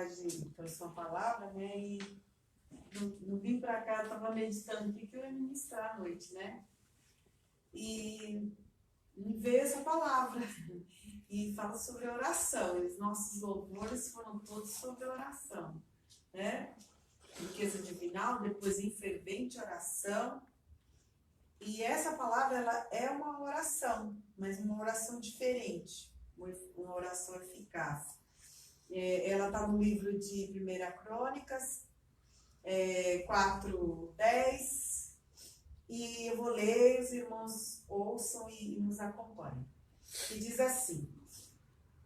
mensagem, trouxe uma palavra, né? E não vim para cá, eu estava meditando o que eu ia ministrar à noite, né? E me veio essa palavra. E fala sobre oração. Os nossos louvores foram todos sobre oração, né? Riqueza divinal, depois em fervente oração. E essa palavra, ela é uma oração, mas uma oração diferente, uma oração eficaz. Ela está no livro de 1 Crônicas, 4:10, e eu vou ler, os irmãos ouçam e nos acompanhem. E diz assim: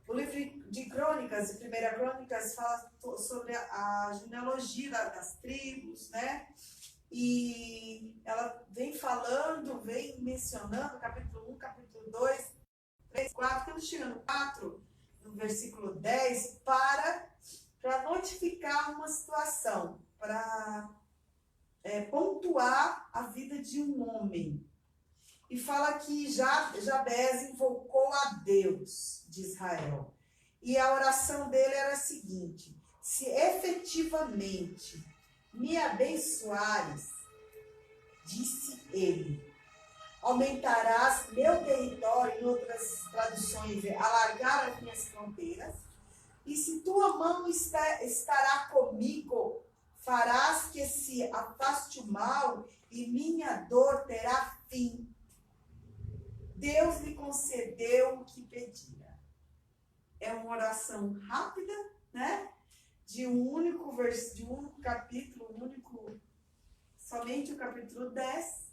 o livro de Crônicas, de 1 Crônicas, fala sobre a genealogia das tribos, né? E ela vem falando, vem mencionando, capítulo 1, capítulo 2, 3, 4, quando chega no 4, no versículo 10, para notificar uma situação, para pontuar a vida de um homem. E fala que Jabez invocou a Deus de Israel. E a oração dele era a seguinte: se efetivamente me abençoares, disse ele, aumentarás meu território, em outras traduções, alargar as minhas fronteiras, e se tua mão estará comigo, farás que se afaste o mal e minha dor terá fim. Deus lhe concedeu o que pedia. É uma oração rápida, né? De um único capítulo, somente o capítulo 10,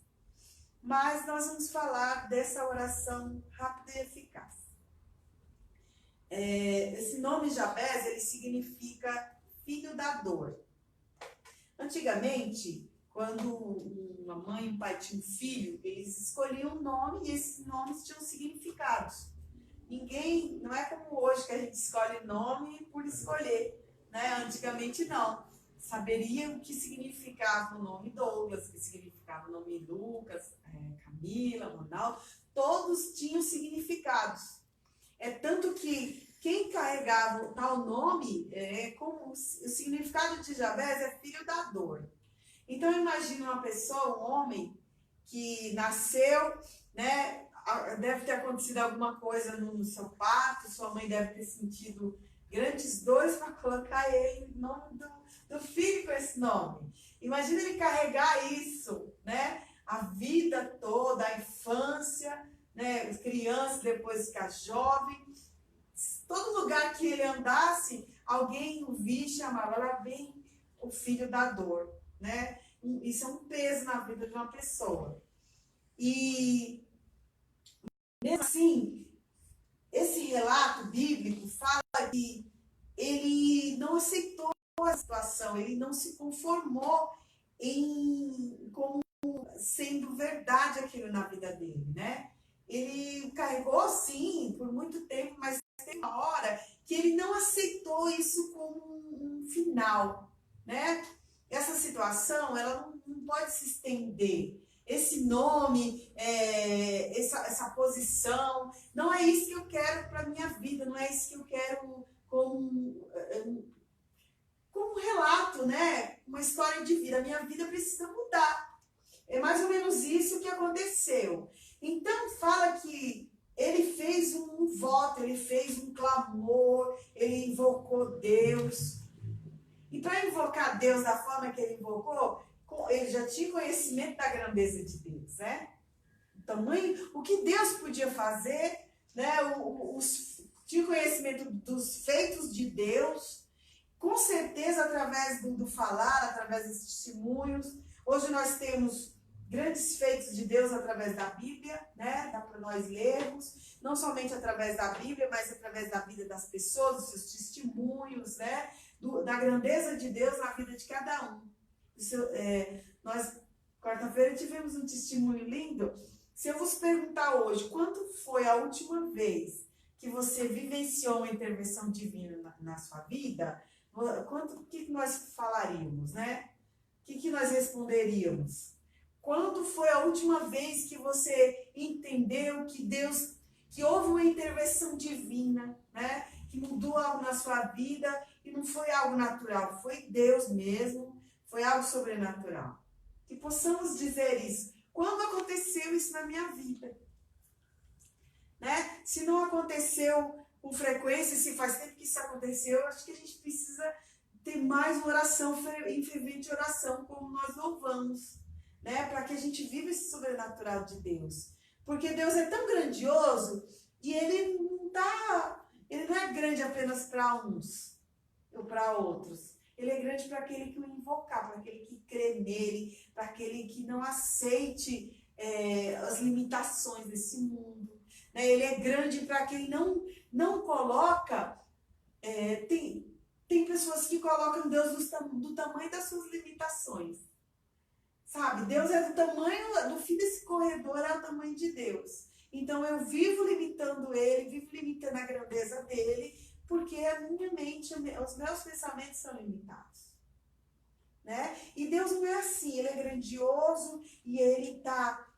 mas nós vamos falar dessa oração rápida e eficaz. Esse nome Jabez, ele significa filho da dor. Antigamente, quando uma mãe e um pai tinham um filho, eles escolhiam um nome e esses nomes tinham significados. Não é como hoje que a gente escolhe nome por escolher, né? Antigamente não. Saberiam o que significava o nome Douglas, o que significava o nome Lucas, Camila, Ronaldo, todos tinham significados. Tanto que quem carregava tal nome, como o significado de Jabez é filho da dor. Então imagine uma pessoa, um homem, que nasceu, né? Deve ter acontecido alguma coisa no seu parto, sua mãe deve ter sentido grandes dores para colocar ele no nome do filho com esse nome. Imagina ele carregar isso, né? A vida toda, a infância, né? Criança, depois ficar jovem. Todo lugar que ele andasse, alguém o via e chamava, lá vem o filho da dor, né? Isso é um peso na vida de uma pessoa. E mesmo assim, esse relato bíblico fala que ele não aceitou a situação, ele não se conformou como sendo verdade aquilo na vida dele, né? Ele carregou, sim, por muito tempo, mas tem uma hora que ele não aceitou isso como um final, né? Essa situação, ela não pode se estender. Esse nome, essa posição, não é isso que eu quero para a minha vida, não é isso que eu quero como um relato, né? Uma história de vida. A minha vida precisa mudar. É mais ou menos isso que aconteceu. Então, fala que ele fez um voto, ele fez um clamor, ele invocou Deus. E para invocar Deus da forma que ele invocou, ele já tinha conhecimento da grandeza de Deus, né? O que Deus podia fazer, né? Tinha conhecimento dos feitos de Deus, com certeza através do falar, através dos testemunhos. Hoje nós temos grandes feitos de Deus através da Bíblia, né? Dá para nós lermos, não somente através da Bíblia, mas através da vida das pessoas, dos seus testemunhos, né? Da grandeza de Deus na vida de cada um. Nós, quarta-feira, tivemos um testemunho lindo. Se eu vos perguntar hoje, quando foi a última vez que você vivenciou uma intervenção divina na sua vida, o que nós falaríamos, né? O que nós responderíamos? Quando foi a última vez que você entendeu que houve uma intervenção divina, né? Que mudou algo na sua vida e não foi algo natural, foi Deus mesmo, foi algo sobrenatural. Que possamos dizer isso. Quando aconteceu isso na minha vida? Né? Se não aconteceu com frequência, se faz tempo que isso aconteceu, acho que a gente precisa ter mais uma oração, em fervente oração, como nós louvamos, né? Para que a gente viva esse sobrenatural de Deus. Porque Deus é tão grandioso e ele não é grande apenas para uns ou para outros. Ele é grande para aquele que o invocar, para aquele que crê nele, para aquele que não aceite as limitações desse mundo. Né? Ele é grande para quem não coloca. Tem pessoas que colocam Deus do tamanho das suas limitações. Sabe? Deus é do tamanho, do fim desse corredor é o tamanho de Deus. Então eu vivo limitando ele, vivo limitando a grandeza dele, porque a minha mente, os meus pensamentos são limitados. Né? E Deus não é assim, ele é grandioso e ele está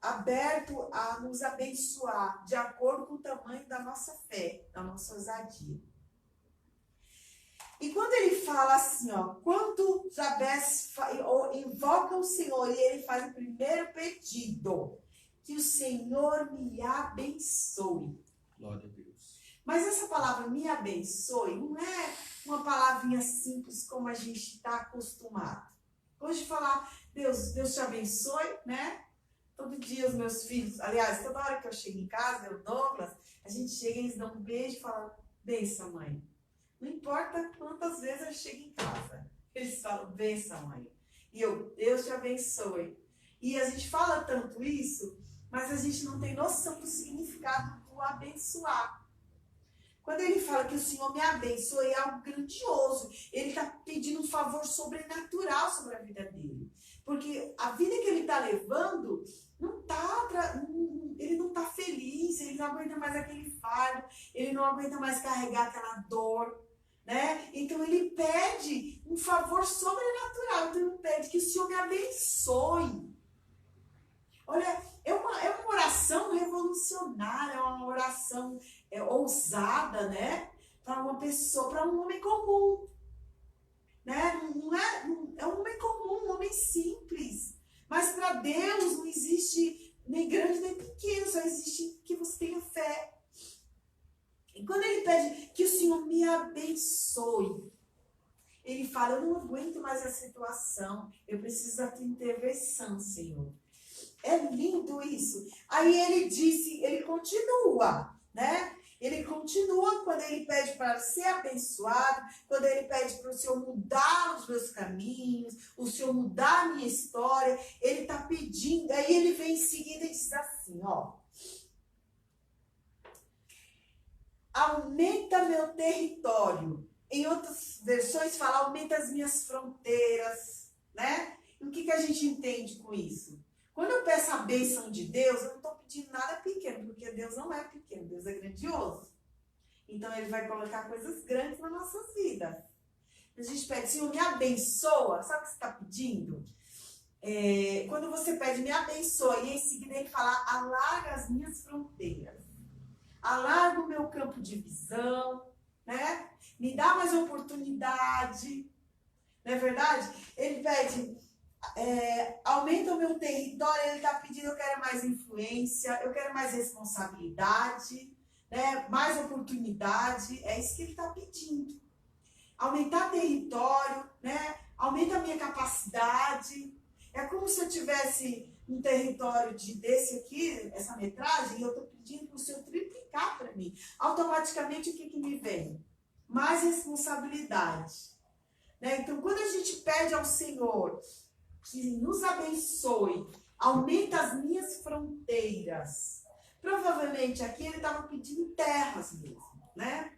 aberto a nos abençoar de acordo com o tamanho da nossa fé, da nossa ousadia. E quando ele fala assim, ó, quando Jabez invoca o Senhor e ele faz o primeiro pedido, que o Senhor me abençoe. Glória a Deus. Mas essa palavra me abençoe não é uma palavrinha simples como a gente está acostumado. Hoje falar, Deus te abençoe, né? Todo dia os meus filhos, aliás, toda hora que eu chego em casa, eu, Douglas, a gente chega e eles dão um beijo e falam, benção, mãe. Não importa quantas vezes eu chego em casa, eles falam, benção, mãe. E eu, Deus te abençoe. E a gente fala tanto isso, mas a gente não tem noção do significado do abençoar. Quando ele fala que o Senhor me abençoe, é algo grandioso. Ele está pedindo um favor sobrenatural sobre a vida dele. Porque a vida que ele está levando, ele não está feliz, ele não aguenta mais aquele fardo, ele não aguenta mais carregar aquela dor. Né? Então ele pede um favor sobrenatural. Então ele pede que o Senhor me abençoe. Olha, é uma oração revolucionária, é uma oração ousada, né? Para uma pessoa, para um homem comum. Né? É um homem comum, um homem simples. Mas para Deus não existe nem grande nem pequeno, só existe que você tenha fé. E quando ele pede que o Senhor me abençoe, ele fala, eu não aguento mais a situação, eu preciso da tua intervenção, Senhor. É lindo isso. Aí ele continua, né? Ele continua quando ele pede para ser abençoado, quando ele pede para o Senhor mudar os meus caminhos, o Senhor mudar a minha história, ele está pedindo, aí ele vem em seguida e diz assim, ó, aumenta meu território. Em outras versões fala, aumenta as minhas fronteiras, né? E o que a gente entende com isso? Quando eu peço a bênção de Deus, eu não estou pedindo nada pequeno, porque Deus não é pequeno, Deus é grandioso. Então ele vai colocar coisas grandes nas nossas vidas. A gente pede, Senhor, me abençoa. Sabe o que você está pedindo? Quando você pede, me abençoa, e em seguida ele fala, alarga as minhas fronteiras. Alarga o meu campo de visão, né? Me dá mais oportunidade. Não é verdade? Ele pede, aumenta o meu território, ele está pedindo, eu quero mais influência, eu quero mais responsabilidade, né? Mais oportunidade, é isso que ele está pedindo. Aumentar território, né? Aumenta a minha capacidade. É como se eu tivesse um território desse aqui, essa metragem, e eu estou pedindo para o Senhor triplicar para mim. Automaticamente, o que me vem? Mais responsabilidade. Né? Então, quando a gente pede ao Senhor que nos abençoe, aumenta as minhas fronteiras. Provavelmente aqui ele estava pedindo terras mesmo, né?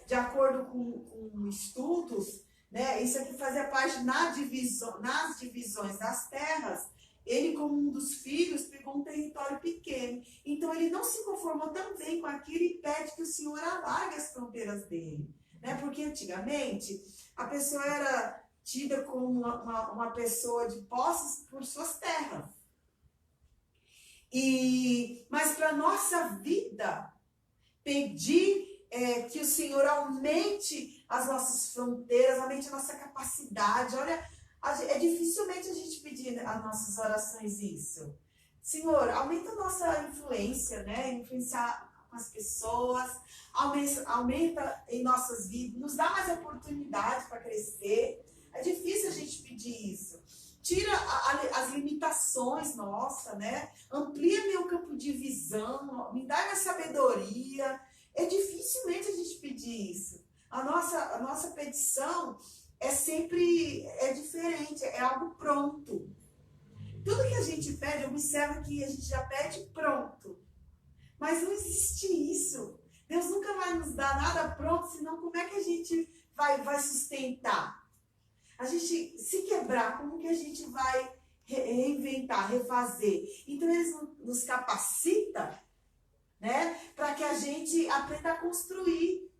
De acordo com estudos, né, isso aqui fazia parte nas divisões das terras. Ele, como um dos filhos, pegou um território pequeno. Então, ele não se conformou também com aquilo e pede que o Senhor alargue as fronteiras dele. Né? Porque, antigamente, a pessoa era tida como uma pessoa de posses por suas terras. Mas, para a nossa vida, pedir que o Senhor aumente as nossas fronteiras, aumente a nossa capacidade. Olha, dificilmente a gente pedir nas nossas orações isso. Senhor, aumenta a nossa influência, né? Influenciar as pessoas, aumenta em nossas vidas, nos dá mais oportunidade para crescer. É difícil a gente pedir isso. Tira as limitações nossas, né? Amplia meu campo de visão, me dá mais sabedoria. É dificilmente a gente pedir isso. A nossa petição é sempre diferente, é algo pronto. Tudo que a gente pede, observa que a gente já pede pronto. Mas não existe isso. Deus nunca vai nos dar nada pronto, senão como é que a gente vai sustentar? A gente se quebrar, como que a gente vai reinventar, refazer? Então ele nos capacita, né, para que a gente aprenda a construir.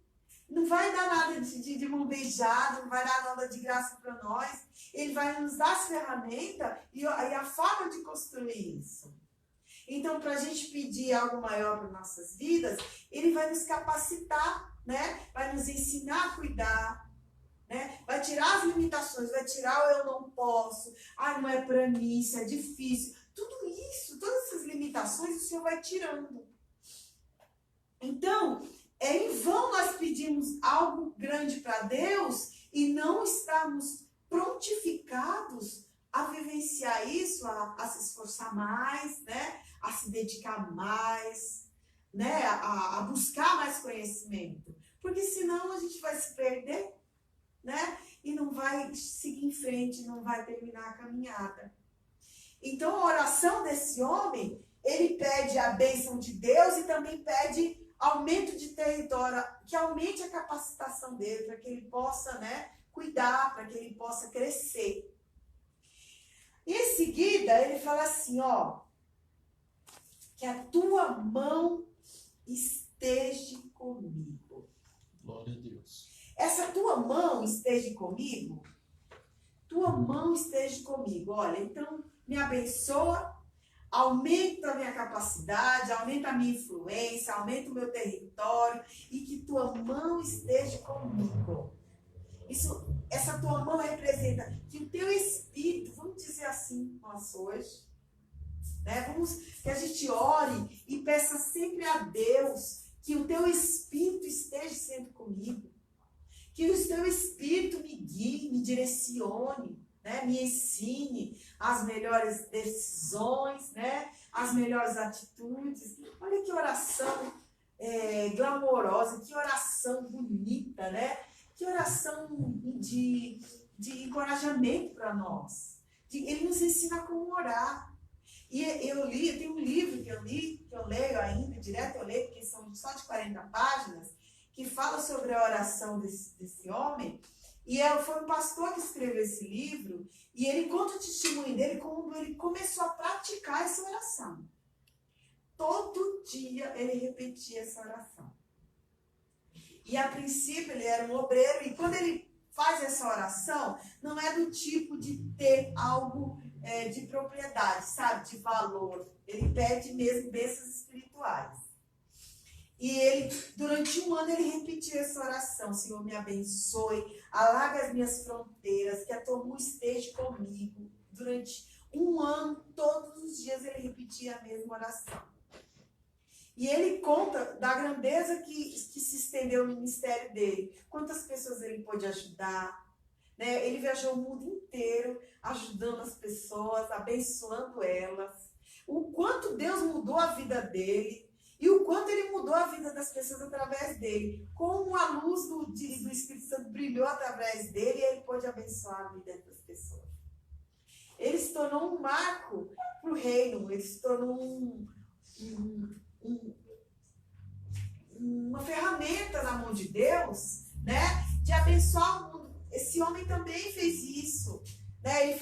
Não vai dar nada de mão beijada, não vai dar nada de graça para nós. Ele vai nos dar as ferramentas e a forma de construir isso. Então, para a gente pedir algo maior para nossas vidas, ele vai nos capacitar, né? Vai nos ensinar a cuidar, né? Vai tirar as limitações, vai tirar o eu não posso, não é para mim, isso é difícil. Tudo isso, todas essas limitações, o Senhor vai tirando. Então, em vão nós pedimos algo grande para Deus e não estamos prontificados a vivenciar isso, a se esforçar mais, né? A se dedicar mais, né? A buscar mais conhecimento. Porque senão a gente vai se perder, né? E não vai seguir em frente, não vai terminar a caminhada. Então a oração desse homem, ele pede a bênção de Deus e também pede aumento de território, que aumente a capacitação dele, para que ele possa, né, cuidar, para que ele possa crescer. E em seguida, ele fala assim, ó, que a tua mão esteja comigo. Glória a Deus. Essa tua mão esteja comigo, tua mão esteja comigo. Olha, então me abençoa, aumenta a minha capacidade, aumenta a minha influência, aumenta o meu território e que tua mão esteja comigo. Essa tua mão representa que o teu espírito, vamos dizer assim, nós hoje, né? Que a gente ore e peça sempre a Deus que o teu espírito esteja sempre comigo, que o teu espírito me guie, me direcione, né? Me ensine as melhores decisões, né? As melhores atitudes. Olha que oração glamourosa, que oração bonita, né? Que oração de encorajamento para nós. Ele nos ensina como orar. E eu tenho um livro que eu leio ainda, direto eu leio, porque são só de 40 páginas, que fala sobre a oração desse homem. E foi um pastor que escreveu esse livro, e ele conta o testemunho dele quando ele começou a praticar essa oração. Todo dia ele repetia essa oração. E a princípio ele era um obreiro, e quando ele faz essa oração, não é do tipo de ter algo de propriedade, sabe, de valor. Ele pede mesmo bênçãos espirituais. E ele, durante um ano, ele repetiu essa oração. Senhor, me abençoe, alarga as minhas fronteiras, que a tua mão esteja comigo. Durante um ano, todos os dias, ele repetia a mesma oração. E ele conta da grandeza que se estendeu no ministério dele. Quantas pessoas ele pôde ajudar, né? Ele viajou o mundo inteiro, ajudando as pessoas, abençoando elas. O quanto Deus mudou a vida dele. E o quanto ele mudou a vida das pessoas através dele. Como a luz do Espírito Santo brilhou através dele, e ele pôde abençoar a vida das pessoas. Ele se tornou um marco para o reino. Ele se tornou uma ferramenta na mão de Deus, né? De abençoar o mundo. Esse homem também fez isso, né?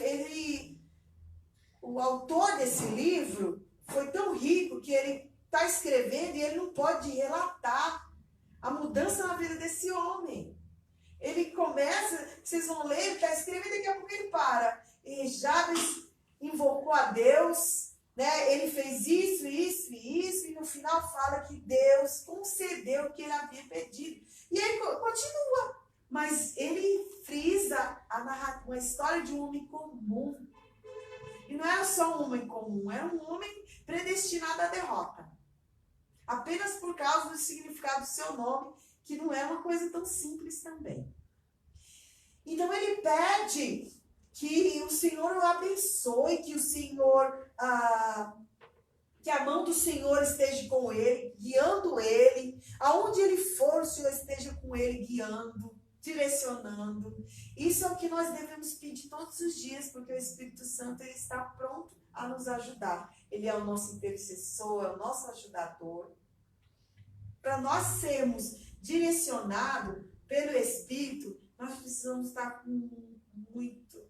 O autor desse livro foi tão rico que ele está escrevendo e ele não pode relatar a mudança na vida desse homem. Ele começa, vocês vão ler, ele está escrevendo e daqui a pouco ele para. E Jabes invocou a Deus, né? Ele fez isso, e no final fala que Deus concedeu o que ele havia pedido. E ele continua, mas ele frisa uma história de um homem comum. E não era só um homem comum, era um homem predestinado à derrota. Apenas por causa do significado do seu nome, que não é uma coisa tão simples também. Então ele pede que o Senhor o abençoe, que o Senhor, que a mão do Senhor esteja com ele, guiando ele. Aonde ele for, o Senhor esteja com ele, guiando, direcionando. Isso é o que nós devemos pedir todos os dias, porque o Espírito Santo ele está pronto a nos ajudar. Ele é o nosso intercessor, é o nosso ajudador. Para nós sermos direcionados pelo Espírito, nós precisamos estar com muito,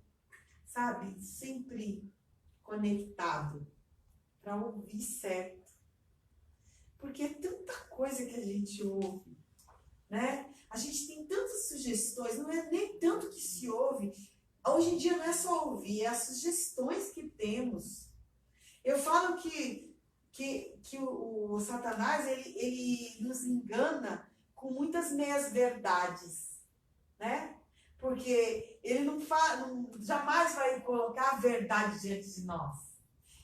sabe, sempre conectado para ouvir certo. Porque é tanta coisa que a gente ouve, né? A gente tem tantas sugestões, não é nem tanto que se ouve. Hoje em dia não é só ouvir, é as sugestões que temos. Eu falo que o Satanás, ele nos engana com muitas meias-verdades, né? Porque ele jamais vai colocar a verdade diante de nós.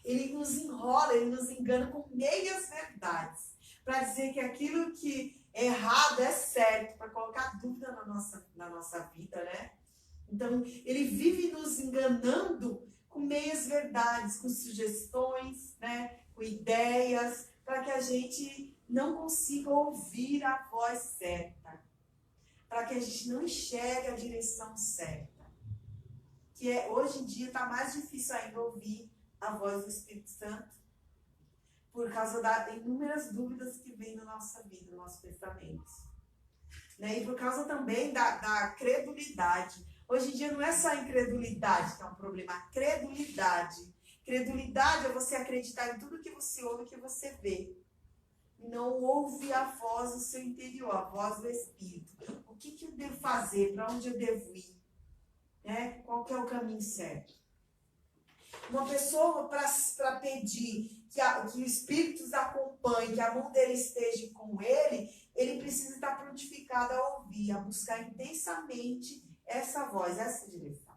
Ele nos enrola, ele nos engana com meias-verdades, para dizer que aquilo que é errado é certo, para colocar dúvida na nossa vida, né? Então, ele vive nos enganando com meias-verdades, com sugestões, né? Com ideias, para que a gente não consiga ouvir a voz certa, para que a gente não enxergue a direção certa. Hoje em dia está mais difícil ainda ouvir a voz do Espírito Santo, por causa das inúmeras dúvidas que vêm na nossa vida, nos nossos pensamentos. Né? E por causa também da credulidade. Hoje em dia não é só a incredulidade que é um problema, a credulidade. Credulidade é você acreditar em tudo que você ouve e que você vê. E não ouve a voz do seu interior, a voz do Espírito. O que eu devo fazer? Para onde eu devo ir? Né? Qual que é o caminho certo? Uma pessoa, para pedir que o Espírito os acompanhe, que a mão dele esteja com ele, ele precisa estar prontificado a ouvir, a buscar intensamente essa voz, essa direção.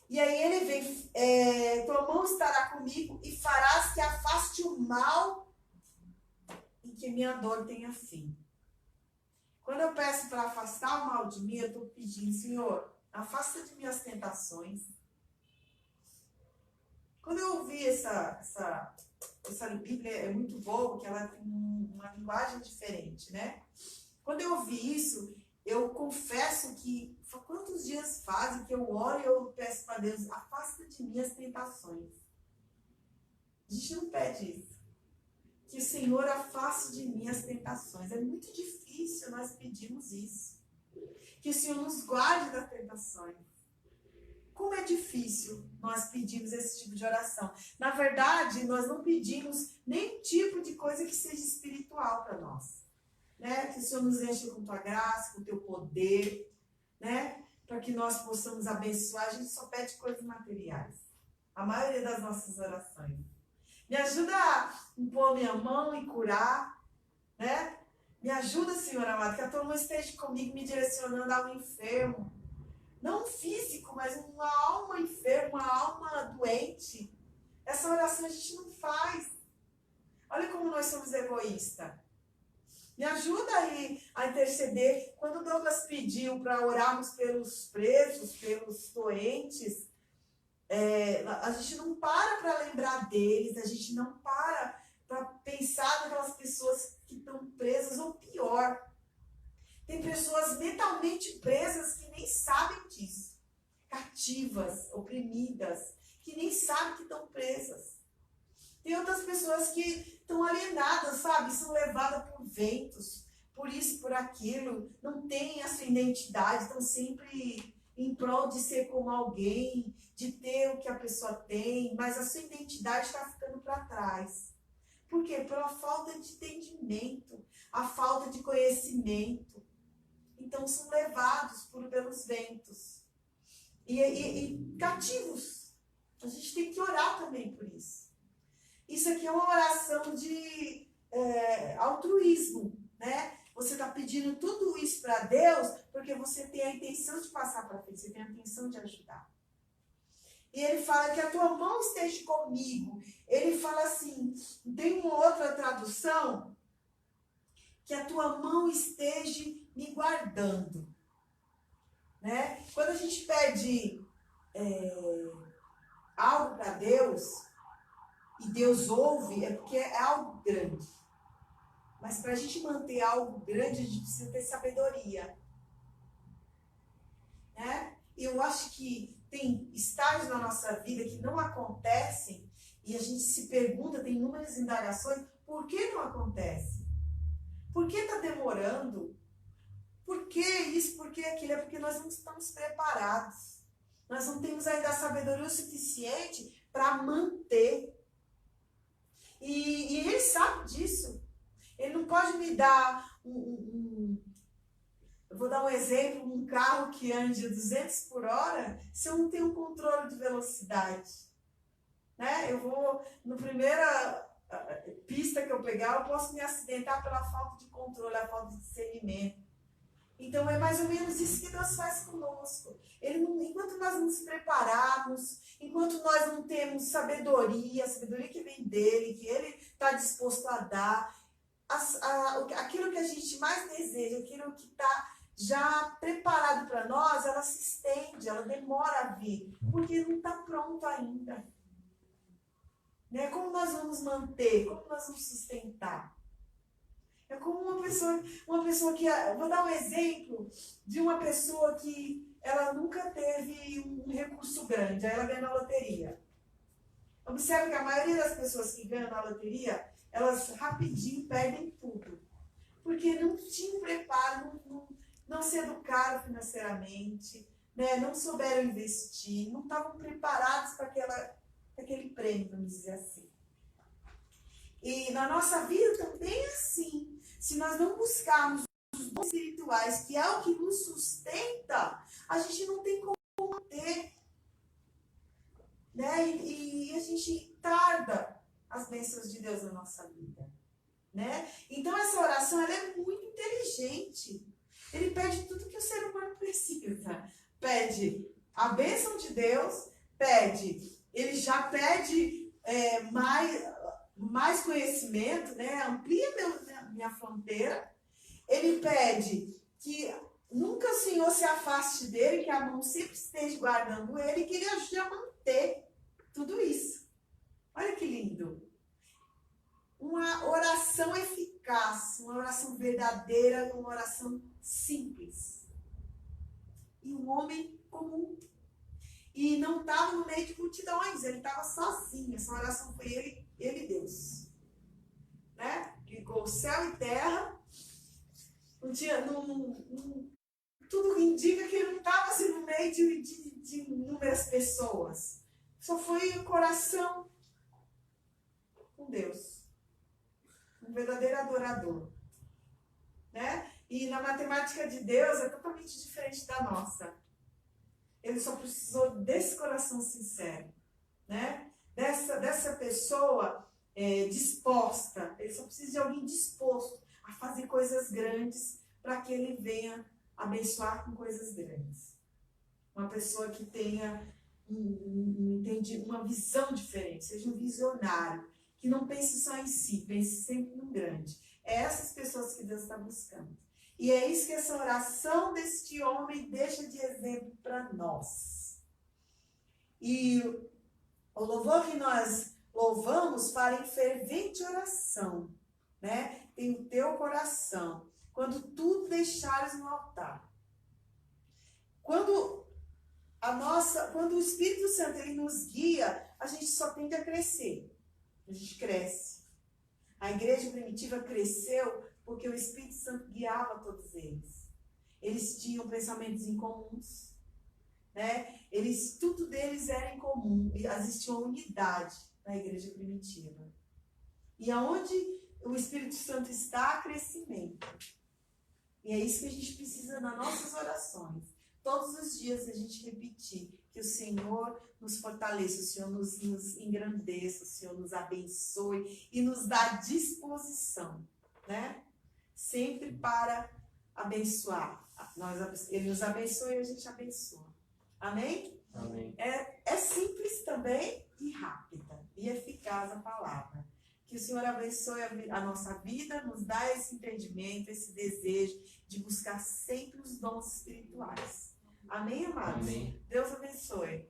E aí ele vem, tua mão estará comigo e farás que afaste o mal e que minha dor tenha fim. Quando eu peço para afastar o mal de mim, eu estou pedindo, Senhor, afasta de mim as tentações. Quando eu ouvi essa Bíblia, é muito boa, porque ela tem uma linguagem diferente, né? Quando eu ouvi isso, eu confesso que quantos dias fazem que eu oro e eu peço para Deus, afasta de mim as tentações. A gente não pede isso. Que o Senhor afaste de mim as tentações. É muito difícil nós pedirmos isso. Que o Senhor nos guarde das tentações. Como é difícil nós pedirmos esse tipo de oração. Na verdade, nós não pedimos nenhum tipo de coisa que seja espiritual para nós. Né? Que o Senhor nos enche com tua graça, com teu poder, né? Para que nós possamos abençoar. A gente só pede coisas materiais. A maioria das nossas orações. Me ajuda a impor minha mão e curar, né? Me ajuda, Senhor amado, que a tua mão esteja comigo, me direcionando ao enfermo. Não físico, mas uma alma enferma, uma alma doente. Essa oração a gente não faz. Olha como nós somos egoístas. Me ajuda aí a interceder. Quando o Douglas pediu para orarmos pelos presos, pelos doentes, a gente não para lembrar deles, a gente não para pensar naquelas pessoas que estão presas, ou pior, tem pessoas mentalmente presas que nem sabem disso, cativas, oprimidas, que nem sabem que estão presas. Tem outras pessoas que estão alienadas, sabe? São levadas por ventos, por isso, por aquilo, não têm a sua identidade, estão sempre em prol de ser como alguém, de ter o que a pessoa tem, mas a sua identidade está ficando para trás. Por quê? Pela falta de entendimento, a falta de conhecimento. Então são levados pelos ventos. E cativos. A gente tem que orar também por isso. Isso aqui é uma oração altruísmo, né? Você está pedindo tudo isso para Deus porque você tem a intenção de passar para frente, você tem a intenção de ajudar. E ele fala que a tua mão esteja comigo. Ele fala assim, tem uma outra tradução, que a tua mão esteja me guardando. Né? Quando a gente pede algo para Deus, e Deus ouve, é porque é algo grande. Mas para a gente manter algo grande, a gente precisa ter sabedoria. Né? E eu acho que tem estágios na nossa vida que não acontecem e a gente se pergunta, tem inúmeras indagações, por que não acontece? Por que está demorando? Por que isso, por que aquilo? É porque nós não estamos preparados. Nós não temos ainda a sabedoria o suficiente para manter. E ele sabe disso. Ele não pode me dar eu vou dar um exemplo, um carro que ande a 200 por hora, se eu não tenho um controle de velocidade. Né? Eu vou, na primeira pista que eu pegar, eu posso me acidentar pela falta de controle, a falta de discernimento. Então é mais ou menos isso que Deus faz conosco. Enquanto nós não nos prepararmos, enquanto nós não temos sabedoria, a sabedoria que vem dele, que ele está disposto a dar, aquilo que a gente mais deseja, aquilo que está já preparado para nós, ela se estende, ela demora a vir, porque não está pronto ainda. Né? Como nós vamos manter? Como nós vamos sustentar? É como uma pessoa que... Vou dar um exemplo de uma pessoa que ela nunca teve um recurso grande, aí ela ganha na loteria. Observe que a maioria das pessoas que ganham na loteria, elas rapidinho perdem tudo. Porque não tinham preparo, não se educaram financeiramente, né? Não souberam investir, não estavam preparados para aquele prêmio, vamos dizer assim. E na nossa vida também é assim. Se nós não buscarmos os dons espirituais, que é o que nos sustenta, a gente não tem como manter. Né? E a gente tarda as bênçãos de Deus na nossa vida. Né? Então essa oração ela é muito inteligente. Ele pede tudo que o ser humano precisa. Pede a bênção de Deus, ele já pede mais conhecimento, né? Amplia minha fronteira. Ele pede que nunca o Senhor se afaste dele, que a mão sempre esteja guardando ele, e que ele ajude a manter tudo isso. Olha que lindo. Uma oração eficaz, uma oração verdadeira, uma oração simples. E um homem comum. E não estava no meio de multidões, ele estava sozinho. Essa oração foi ele e Deus. Né? Ligou céu e terra. Tudo indica que ele não estava assim, no meio de inúmeras pessoas. Só foi o coração com Deus. Um verdadeiro adorador. Né? E na matemática de Deus é totalmente diferente da nossa. Ele só precisou desse coração sincero. Né? Dessa pessoa disposta. Ele só precisa de alguém disposto a fazer coisas grandes para que ele venha abençoar com coisas grandes. Uma pessoa que tenha uma visão diferente, seja um visionário, que não pense só em si, pense sempre no grande. É essas pessoas que Deus está buscando. E é isso que essa oração deste homem deixa de exemplo para nós. E o louvor que nós louvamos fala em fervente oração, né? Tem o teu coração. Quando tu deixares no altar. Quando o Espírito Santo ele nos guia, a gente só tende a crescer. A gente cresce. A igreja primitiva cresceu porque o Espírito Santo guiava todos eles. Eles tinham pensamentos incomuns, né? Tudo deles era em comum. Existia uma unidade na igreja primitiva. E aonde o Espírito Santo está, há crescimento. E é isso que a gente precisa nas nossas orações. Todos os dias a gente repetir que o Senhor nos fortaleça, o Senhor nos engrandeça, o Senhor nos abençoe e nos dá disposição né? Sempre para abençoar. Ele nos abençoa e a gente abençoa. Amém? Amém. É simples também e rápida e eficaz a palavra. Que o Senhor abençoe a nossa vida, nos dá esse entendimento, esse desejo de buscar sempre os dons espirituais. Amém, amados? Amém. Deus abençoe.